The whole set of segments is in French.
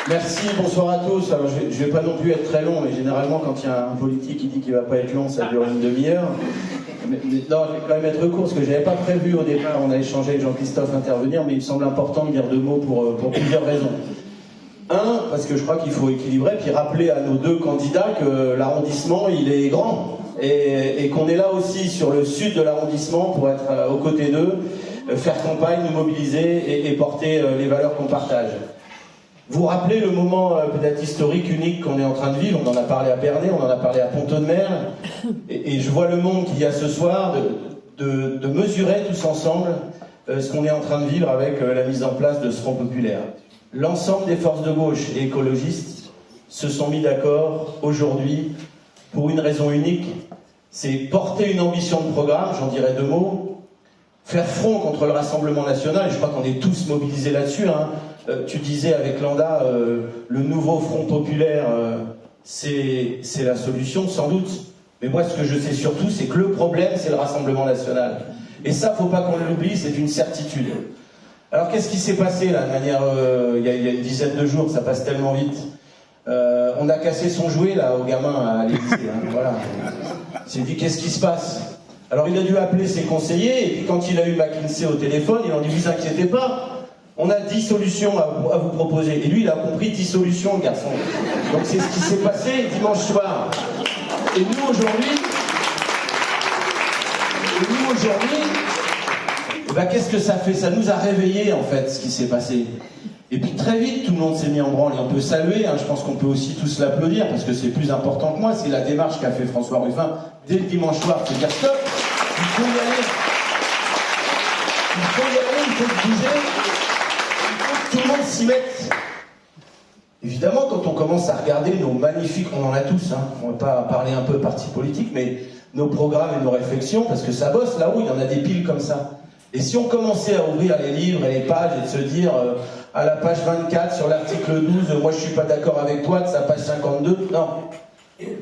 Merci, bonsoir à tous. Alors je vais pas non plus être très long, mais généralement quand il y a un politique qui dit qu'il va pas être long, ça dure une demi-heure. Mais non, je vais quand même être court, parce que j'avais pas prévu au départ, on a échangé avec Jean-Christophe intervenir, mais il me semble important de dire deux mots pour plusieurs raisons. Un, parce que je crois qu'il faut équilibrer, puis rappeler à nos deux candidats que l'arrondissement, il est grand, et qu'on est là aussi sur le sud de l'arrondissement pour être aux côtés d'eux, faire campagne, nous mobiliser et porter les valeurs qu'on partage. Vous rappelez le moment peut-être historique, unique qu'on est en train de vivre. On en a parlé à Bernay, on en a parlé à Pont-Audemer. Et je vois le monde qu'il y a ce soir de mesurer tous ensemble ce qu'on est en train de vivre avec la mise en place de ce Front populaire. L'ensemble des forces de gauche et écologistes se sont mis d'accord aujourd'hui pour une raison unique. C'est porter une ambition de programme, j'en dirai deux mots, faire front contre le Rassemblement national, et je crois qu'on est tous mobilisés là-dessus, hein. Tu disais avec Landa, le nouveau Front populaire, c'est la solution, sans doute. Mais moi, ce que je sais surtout, c'est que le problème, c'est le Rassemblement national. Et ça, faut pas qu'on l'oublie, c'est une certitude. Alors, qu'est-ce qui s'est passé, là, de manière... il y a une dizaine de jours, ça passe tellement vite. On a cassé son jouet, là, au gamin, à l'Élysée. Hein, voilà. Il s'est dit, qu'est-ce qui se passe? Alors, il a dû appeler ses conseillers, et puis quand il a eu McKinsey au téléphone, il en dit, vous inquiétez pas, on a 10 solutions à vous proposer. Et lui, il a compris 10 solutions, le garçon. Donc c'est ce qui s'est passé dimanche soir. Et nous, aujourd'hui, qu'est-ce que ça fait? Ça nous a réveillés, en fait, ce qui s'est passé. Et puis très vite, tout le monde s'est mis en branle. Et on peut saluer, hein, je pense qu'on peut aussi tous l'applaudir, parce que c'est plus important que moi, c'est la démarche qu'a fait François Ruffin dès le dimanche soir. C'est dire stop, il faut y aller. Il faut y aller, il faut bouger. Tout le monde s'y met. Évidemment, quand on commence à regarder nos magnifiques, on en a tous, hein, on va pas parler un peu parti politique, mais nos programmes et nos réflexions, parce que ça bosse là-haut, il y en a des piles comme ça. Et si on commençait à ouvrir les livres et les pages et de se dire, à la page 24, sur l'article 12, moi je suis pas d'accord avec toi, de sa page 52, non.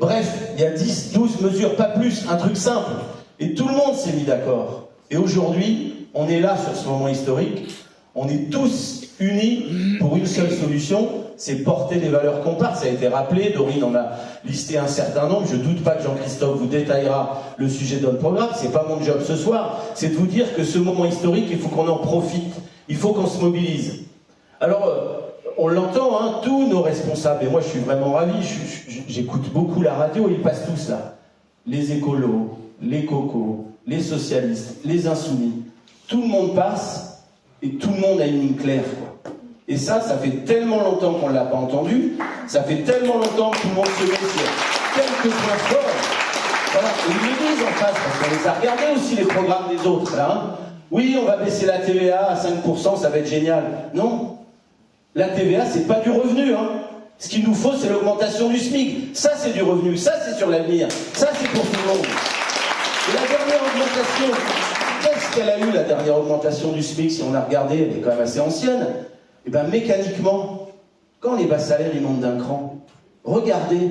Bref, il y a 10, 12 mesures, pas plus, un truc simple. Et tout le monde s'est mis d'accord. Et aujourd'hui, on est là sur ce moment historique, on est tous unis pour une seule solution, c'est porter les valeurs qu'on partage. Ça a été rappelé, Dorine en a listé un certain nombre, je ne doute pas que Jean-Christophe vous détaillera le sujet de notre programme, c'est pas mon job ce soir, c'est de vous dire que ce moment historique, il faut qu'on en profite, il faut qu'on se mobilise. Alors, on l'entend, hein, tous nos responsables, et moi je suis vraiment ravi, j'écoute beaucoup la radio, ils passent tous là. Les écolos, les cocos, les socialistes, les insoumis, tout le monde passe, et tout le monde a une ligne claire, quoi. Et ça fait tellement longtemps qu'on ne l'a pas entendu, ça fait tellement longtemps que tout le monde se met sur quelques points forts. Voilà. Et ils le disent en face, parce qu'on les a regardés aussi, les programmes des autres, là. Hein. Oui, on va baisser la TVA à 5%, ça va être génial. Non. La TVA, c'est pas du revenu, hein. Ce qu'il nous faut, c'est l'augmentation du SMIC. Ça, c'est du revenu. Ça, c'est sur l'avenir. Ça, c'est pour tout le monde. Et la dernière augmentation, qu'est-ce qu'elle a eu, la dernière augmentation du SMIC? Si on a regardé, elle est quand même assez ancienne. Et bien, mécaniquement, quand les bas salaires, ils montent d'un cran, regardez,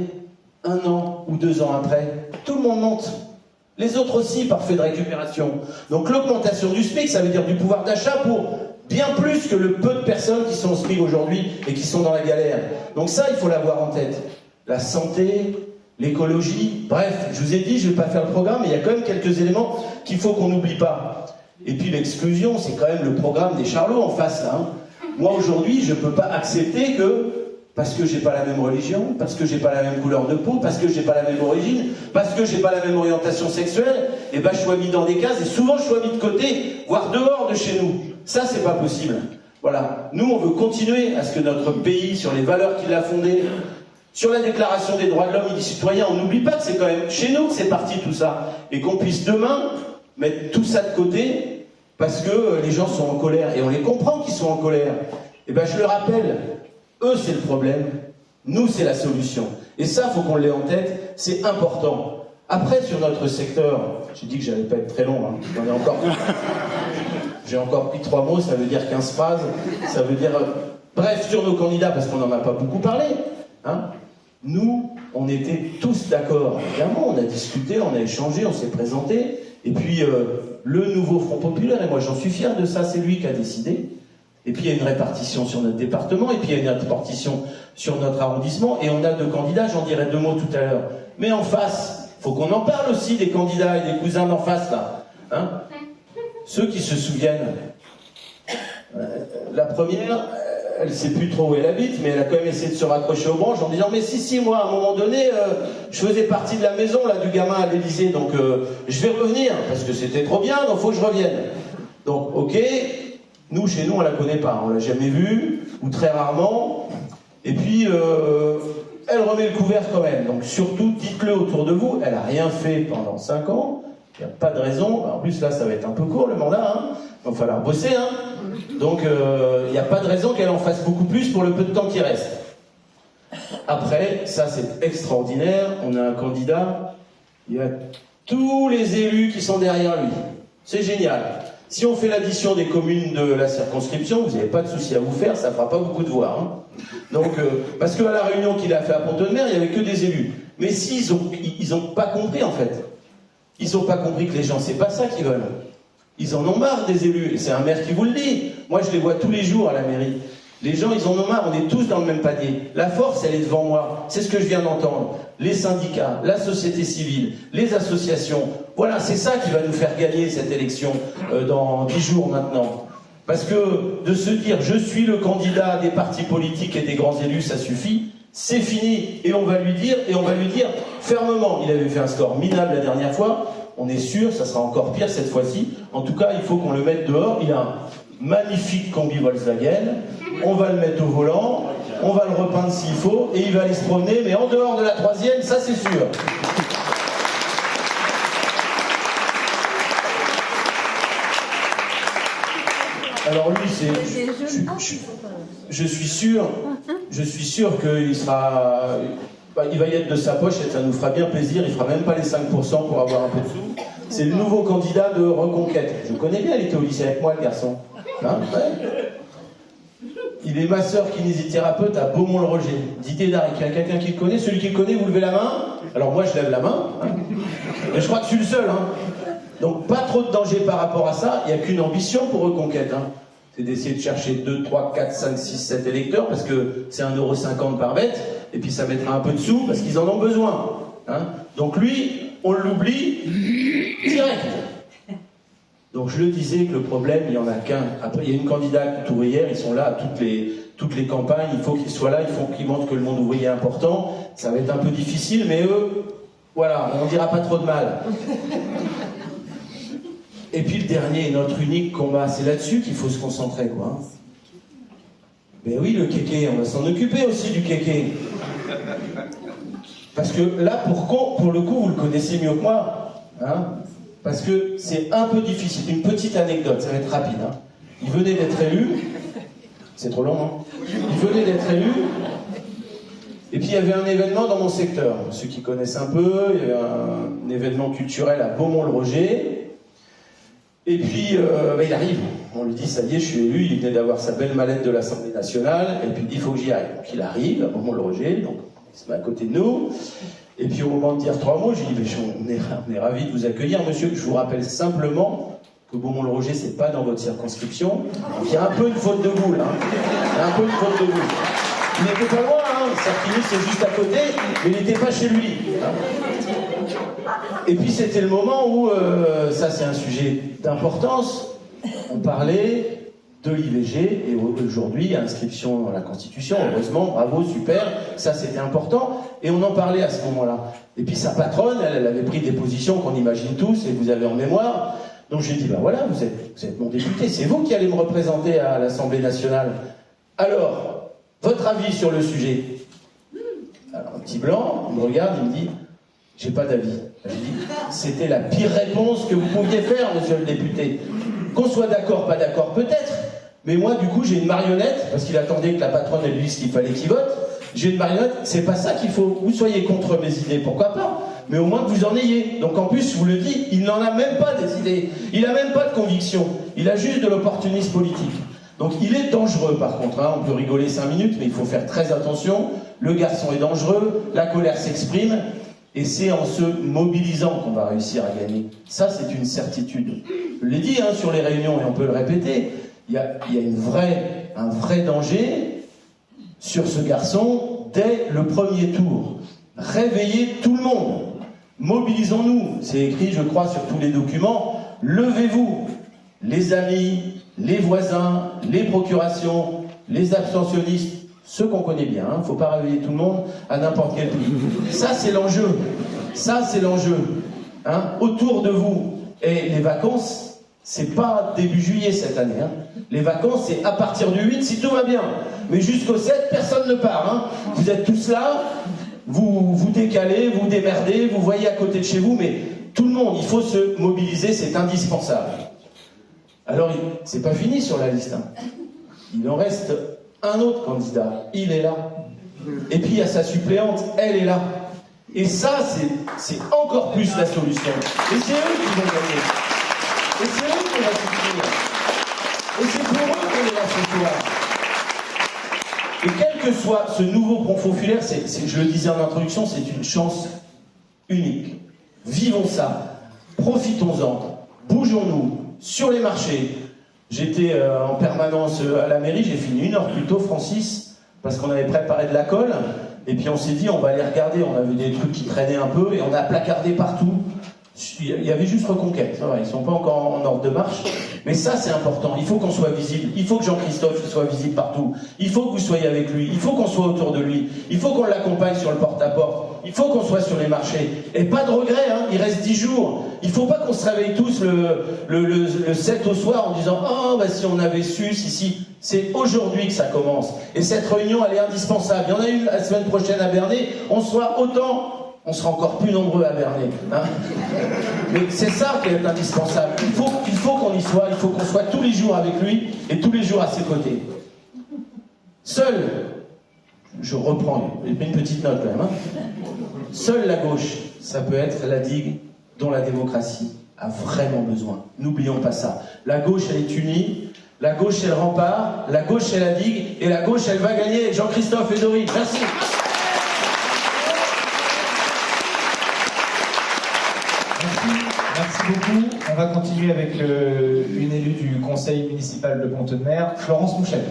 1 an ou 2 ans après, tout le monde monte. Les autres aussi, par fait de récupération. Donc l'augmentation du SMIC, ça veut dire du pouvoir d'achat pour bien plus que le peu de personnes qui sont au SMIC aujourd'hui et qui sont dans la galère. Donc ça, il faut l'avoir en tête. La santé, l'écologie, bref, je vous ai dit, je ne vais pas faire le programme, mais il y a quand même quelques éléments qu'il faut qu'on n'oublie pas. Et puis l'exclusion, c'est quand même le programme des charlots en face, là. Hein. Moi, aujourd'hui, je ne peux pas accepter que, parce que j'ai pas la même religion, parce que j'ai pas la même couleur de peau, parce que j'ai pas la même origine, parce que j'ai pas la même orientation sexuelle, et ben je sois mis dans des cases, et souvent je sois mis de côté, voire dehors de chez nous. Ça, c'est pas possible. Voilà. Nous, on veut continuer à ce que notre pays, sur les valeurs qu'il a fondées, sur la déclaration des droits de l'homme et des citoyens, on n'oublie pas que c'est quand même chez nous que c'est parti tout ça, et qu'on puisse demain mettre tout ça de côté, parce que les gens sont en colère, et on les comprend qu'ils sont en colère. Et ben je le rappelle, eux c'est le problème, nous c'est la solution. Et ça, faut qu'on l'ait en tête, c'est important. Après, sur notre secteur, j'ai dit que j'allais pas être très long, hein. J'ai encore pris 3 mots, ça veut dire 15 phrases, ça veut dire... Bref, sur nos candidats, parce qu'on n'en a pas beaucoup parlé, hein, nous, on était tous d'accord. Évidemment, on a discuté, on a échangé, on s'est présenté, et puis le nouveau Front populaire, et moi j'en suis fier de ça, c'est lui qui a décidé, Et puis il y a une répartition sur notre département, et puis il y a une répartition sur notre arrondissement, et on a 2 candidats, j'en dirai 2 mots tout à l'heure. Mais en face, il faut qu'on en parle aussi des candidats et des cousins d'en face, là. Hein, ceux qui se souviennent. La première, elle ne sait plus trop où elle habite, mais elle a quand même essayé de se raccrocher aux branches en disant « Mais si, moi, à un moment donné, je faisais partie de la maison là, du gamin à l'Élysée, donc je vais revenir, parce que c'était trop bien, donc il faut que je revienne. » Donc, ok, nous, chez nous, on la connaît pas, on l'a jamais vue, ou très rarement, et puis, elle remet le couvert quand même. Donc, surtout, dites-le autour de vous, elle n'a rien fait pendant 5 ans, il n'y a pas de raison, en plus là, ça va être un peu court le mandat, hein. Il va falloir bosser, hein. Donc, il n'y a pas de raison qu'elle en fasse beaucoup plus pour le peu de temps qui reste. Après, ça c'est extraordinaire, on a un candidat, il y a tous les élus qui sont derrière lui. C'est génial. Si on fait l'addition des communes de la circonscription, vous n'avez pas de souci à vous faire, ça ne fera pas beaucoup de voix. Hein. Donc, parce qu'à la réunion qu'il a fait à Pont-de-Mer, il n'y avait que des élus. Mais si, ils n'ont pas compris en fait. Ils n'ont pas compris que les gens, c'est pas ça qu'ils veulent. Ils en ont marre des élus, et c'est un maire qui vous le dit. Moi, je les vois tous les jours à la mairie. Les gens, ils en ont marre, on est tous dans le même panier. La force, elle est devant moi. C'est ce que je viens d'entendre. Les syndicats, la société civile, les associations. Voilà, c'est ça qui va nous faire gagner cette élection dans 10 jours maintenant. Parce que de se dire, je suis le candidat des partis politiques et des grands élus, ça suffit. C'est fini. Et on va lui dire fermement. Il avait fait un score minable la dernière fois. On est sûr, ça sera encore pire cette fois-ci. En tout cas, il faut qu'on le mette dehors. Il a un magnifique combi Volkswagen. On va le mettre au volant. On va le repeindre s'il faut. Et il va aller se promener, mais en dehors de la 3e, ça c'est sûr. Alors lui, je suis sûr qu'il sera... Il va y être de sa poche et ça nous fera bien plaisir. Il fera même pas les 5% pour avoir un peu de sous. C'est le nouveau candidat de Reconquête. Je connais bien, il était au lycée avec moi, le garçon. Hein, ouais. Il est masseur kinésithérapeute à Beaumont-le-Roger. D'Idédar. Il y a quelqu'un qui le connaît. Celui qui le connaît, vous levez la main. Alors moi, je lève la main. Hein. Mais je crois que je suis le seul. Hein. Donc pas trop de danger par rapport à ça. Il n'y a qu'une ambition pour Reconquête. Hein. C'est d'essayer de chercher 2, 3, 4, 5, 6, 7 électeurs, parce que c'est 1,50 € par bête, et puis ça mettra un peu de sous, parce qu'ils en ont besoin. Hein. Donc lui, on l'oublie direct. Donc je le disais que le problème, il n'y en a qu'un. Après, il y a une candidate ouvrière, ils sont là à toutes les campagnes, il faut qu'ils soient là, il faut qu'ils montrent que le monde ouvrier est important. Ça va être un peu difficile, mais eux, voilà, on ne dira pas trop de mal. Et puis le dernier, notre unique combat, c'est là-dessus qu'il faut se concentrer, quoi. Ben oui, le kéké, on va s'en occuper aussi du kéké. Parce que là, pour le coup, vous le connaissez mieux que moi. Hein, parce que c'est un peu difficile. Une petite anecdote, ça va être rapide. Hein. Il venait d'être élu. C'est trop long, hein. Il venait d'être élu. Et puis il y avait un événement dans mon secteur. Ceux qui connaissent un peu, il y avait un événement culturel à Beaumont-le-Roger. Et puis, il arrive, on lui dit, ça y est, je suis élu, il venait d'avoir sa belle mallette de l'Assemblée nationale, et puis il dit, il faut que j'y aille. Donc il arrive, à Beaumont-le-Roger, donc il se met à côté de nous, et puis au moment de dire 3 mots, je lui dis, mais on est ravis de vous accueillir, monsieur, je vous rappelle simplement que Beaumont-le-Roger, c'est pas dans votre circonscription, donc il y a un peu une faute de boule, hein. Il y a un peu une faute de boule. Il n'était pas loin, hein, Sarkini, c'est juste à côté, mais il n'était pas chez lui. Hein. Et puis c'était le moment où, ça c'est un sujet d'importance, on parlait de l'IVG, et aujourd'hui, inscription dans la Constitution, heureusement, bravo, super, ça c'était important, et on en parlait à ce moment-là. Et puis sa patronne, elle avait pris des positions qu'on imagine tous, et vous avez en mémoire, donc j'ai dit, ben voilà, vous êtes mon député, c'est vous qui allez me représenter à l'Assemblée nationale. Alors, votre avis sur le sujet? Alors, un petit blanc, il me regarde, il me dit, j'ai pas d'avis. Je dis, c'était la pire réponse que vous pouviez faire, monsieur le député. Qu'on soit d'accord, pas d'accord, peut-être. Mais moi, du coup, j'ai une marionnette, parce qu'il attendait que la patronne elle lui dise qu'il fallait qu'il vote. J'ai une marionnette, c'est pas ça qu'il faut. Vous soyez contre mes idées, pourquoi pas? Mais au moins que vous en ayez. Donc en plus, je vous le dis, il n'en a même pas des idées. Il n'a même pas de conviction. Il a juste de l'opportunisme politique. Donc il est dangereux par contre, hein. On peut rigoler 5 minutes, mais il faut faire très attention. Le garçon est dangereux, la colère s'exprime, et c'est en se mobilisant qu'on va réussir à gagner. Ça, c'est une certitude. Je l'ai dit hein, sur les réunions, et on peut le répéter, il y a une vraie un vrai danger sur ce garçon dès le premier tour. Réveillez tout le monde. Mobilisons-nous. C'est écrit, je crois, sur tous les documents. Levez-vous. Les amis, les voisins, les procurations, les abstentionnistes, ceux qu'on connaît bien. Il ne faut pas réveiller tout le monde à n'importe quel prix. Ça, c'est l'enjeu. Ça, c'est l'enjeu. Autour de vous. Et les vacances, c'est pas début juillet cette année. Les vacances, c'est à partir du 8 si tout va bien. Mais jusqu'au 7, personne ne part. Vous êtes tous là, vous vous décalez, vous démerdez, vous voyez à côté de chez vous, mais tout le monde, il faut se mobiliser, c'est indispensable. Alors, c'est pas fini sur la liste. Il en reste un autre candidat. Il est là. Et puis, il y a sa suppléante, elle est là. Et ça, c'est encore plus la solution. Et c'est eux qui vont gagner. Et c'est eux qu'on va soutenir. Et c'est pour eux qu'on est là ce soir. Et quel que soit ce nouveau front populaire, je le disais en introduction, c'est une chance unique. Vivons ça. Profitons-en. Bougeons-nous. Sur les marchés. J'étais en permanence à la mairie, j'ai fini 1 heure plus tôt, Francis, parce qu'on avait préparé de la colle. Et puis on s'est dit, on va aller regarder. On avait des trucs qui traînaient un peu et on a placardé partout. Il y avait juste Reconquête, ils ne sont pas encore en ordre de marche, mais ça c'est important, il faut qu'on soit visible, il faut que Jean-Christophe soit visible partout, il faut que vous soyez avec lui, il faut qu'on soit autour de lui, il faut qu'on l'accompagne sur le porte-à-porte, il faut qu'on soit sur les marchés, et pas de regret, il reste 10 jours, il ne faut pas qu'on se réveille tous le 7 au soir en disant « Oh, bah, si on avait su, si, c'est aujourd'hui que ça commence », et cette réunion elle est indispensable, il y en a une la semaine prochaine à Bernay, on sera encore plus nombreux à Bernay. Mais c'est ça qui est indispensable. Il faut qu'on y soit, il faut qu'on soit tous les jours avec lui et tous les jours à ses côtés. Seule, je reprends une petite note quand même, seule la gauche, ça peut être la digue dont la démocratie a vraiment besoin. N'oublions pas ça. La gauche, elle est unie, la gauche, elle rempart, la gauche, elle la digue, et la gauche, elle va gagner avec Jean-Christophe et Dorit. Merci. Merci beaucoup. On va continuer avec une élue du conseil municipal de Pont-de-Mer, Florence Mouchel.